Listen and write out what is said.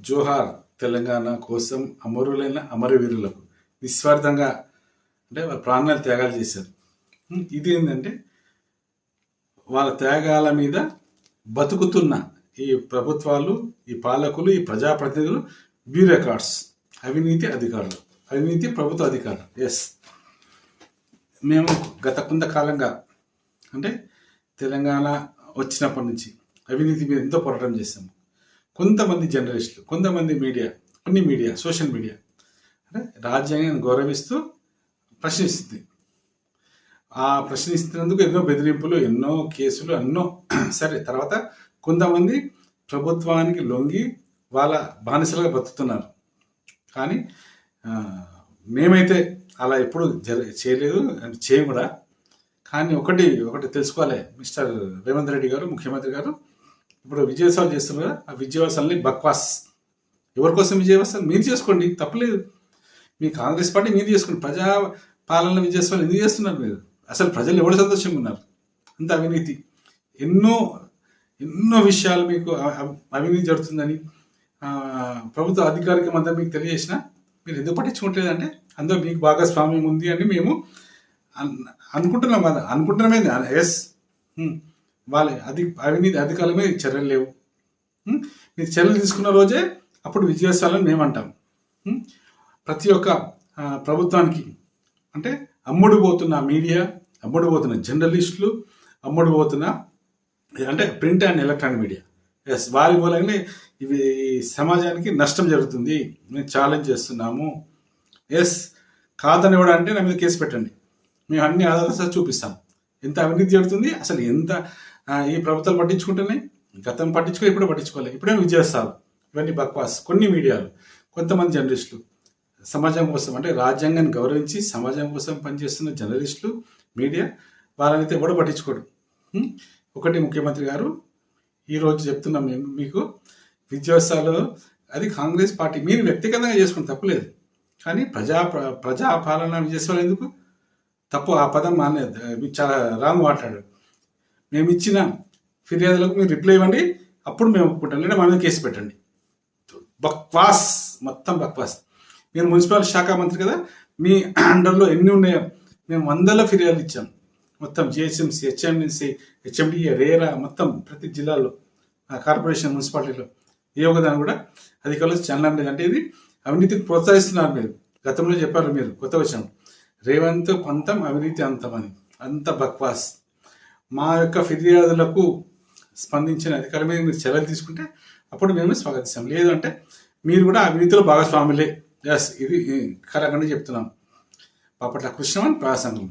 జోహార్ తెలంగాణ కోసం అమరులైన అమరవీరులకు నిస్వార్థంగా అంటే వాళ్ళ ప్రాణాలు త్యాగాలు చేశారు. ఇది ఏంటంటే వాళ్ళ త్యాగాల మీద బతుకుతున్న ఈ ప్రభుత్వాలు, ఈ పాలకులు, ఈ ప్రజాప్రతినిధులు, బ్యూరోక్రాట్స్, అవినీతి అధికారులు, అవినీతి ప్రభుత్వ అధికారులు. ఎస్, మేము గత కొంతకాలంగా అంటే తెలంగాణ వచ్చినప్పటి నుంచి అవినీతి మీద ఎంతో పోరాటం చేశాము. కొంతమంది జర్నలిస్టులు, కొంతమంది మీడియా, సోషల్ మీడియా అంటే రాజ్యాంగాన్ని గౌరవిస్తూ ప్రశ్నిస్తుంది. ఆ ప్రశ్నిస్తున్నందుకు ఎన్నో బెదిరింపులు, ఎన్నో కేసులు, ఎన్నో సరే. తర్వాత కొంతమంది ప్రభుత్వానికి లొంగి వాళ్ళ బానిసలుగా బతుకుతున్నారు. కానీ మేమైతే అలా ఎప్పుడు చేయలేదు, చేయం కూడా. కానీ ఒకటి తెలుసుకోవాలి, మిస్టర్ రేవంత్ రెడ్డి గారు, ముఖ్యమంత్రి గారు ఇప్పుడు విజయోత్సవాలు చేస్తున్నారు కదా, ఆ విజయోత్సవాలని బక్వాస్. ఎవరి కోసం విజయోత్సవాలు? మీరు చేసుకోండి, తప్పలేదు. మీ కాంగ్రెస్ పార్టీ మీరు చేసుకోండి. ప్రజా పాలన విజయోత్సవాలు ఎందుకు చేస్తున్నారు మీరు? అసలు ప్రజలు ఎవరు సంతోషంగా ఉన్నారు? అంత అవినీతి, ఎన్నో విషయాలు మీకు అవినీతి జరుగుతుందని ప్రభుత్వ అధికారిక అంతా మీకు తెలియజేసినా మీరు ఎందుకు పట్టించుకోవట్లేదు? అంటే అందులో మీకు భాగస్వామ్యం ఉంది అని మేము అనుకుంటున్నాం కదా. అనుకుంటున్నామే. ఎస్, వాళ్ళ అవినీతి అధికారుల మీద చర్యలు లేవు. మీరు చర్యలు తీసుకున్న రోజే అప్పుడు విజయోత్సవాలని మేము అంటాం. ప్రతి ఒక్క ప్రభుత్వానికి అంటే అమ్ముడు పోతున్న మీడియా, అమ్ముడు పోతున్న జర్నలిస్టులు, అమ్ముడు పోతున్న అంటే print and electronic media, yes, వారి మూలంగానే ఇవి సమాజానికి నష్టం జరుగుతుంది. మేము ఛాలెంజ్ చేస్తున్నాము. ఎస్, కాదని కూడా అంటే నా మీద కేసు పెట్టండి, మేము అన్ని ఆధారాలు చూపిస్తాం. ఎంత అవినీతి జరుగుతుంది, అసలు ఎంత ఈ ప్రభుత్వాలు పట్టించుకుంటున్నాయి. గతం పట్టించుకో, ఇప్పుడు పట్టించుకోవాలి. ఇప్పుడేమో విజయోత్సవాలు, ఇవన్నీ బక్వాస్. కొన్ని మీడియాలు, కొంతమంది జర్నలిస్టులు, సమాజం కోసం అంటే రాజ్యాంగాన్ని గౌరవించి సమాజం కోసం పనిచేస్తున్న జర్నలిస్టులు, మీడియా, వాళ్ళనైతే కూడా పట్టించుకోడు. ఒకటి ముఖ్యమంత్రి గారు ఈరోజు చెప్తున్నాం మేము మీకు, విజయోత్సవాలు అది కాంగ్రెస్ పార్టీ మీరు వ్యక్తిగతంగా చేసుకుని తప్పులేదు. కానీ ప్రజాపాలన విజయోత్సవాలు ఎందుకు తప్పు? ఆ పదం మీరు చాలా రాంగ్ మాట్లాడారు. మేము ఇచ్చిన ఫిర్యాదులకు మీరు రిప్లై ఇవ్వండి, అప్పుడు మేము ఒప్పుకుంటాం. లేదా మన మీద కేసు పెట్టండి. బక్వాస్, మొత్తం బక్వాస్. మీరు మున్సిపల్ శాఖ మంత్రి కదా, మీ అండర్లో ఎన్ని ఉన్నాయో మేము 100 ఫిర్యాదులు ఇచ్చాం. మొత్తం జిహెచ్ఎంసీ, హెచ్ఎండిఏ, రేరా, మొత్తం ప్రతి జిల్లాలో, కార్పొరేషన్, మున్సిపాలిటీలో ఏ ఒకదాని కూడా అధికారులు చల్లడం లేదు. అంటే ఇది అవినీతికి ప్రోత్సహిస్తున్నారు. మీరు గతంలో చెప్పారు, మీరు కొత్త విషయం, రేవంత్ పంతం అవినీతి అంతమని. అంత బక్వాస్. మా యొక్క ఫిర్యాదులకు స్పందించిన అధికారుల మీద మీరు చర్యలు తీసుకుంటే అప్పుడు మేము స్వాగతిస్తాం. లేదు అంటే మీరు కూడా అవినీతిలో భాగస్వాములే. ఎస్, ఇది కరెక్ట్గా చెప్తున్నాం. బాపట్ల కృష్ణమన్, ప్రజాసంఘం.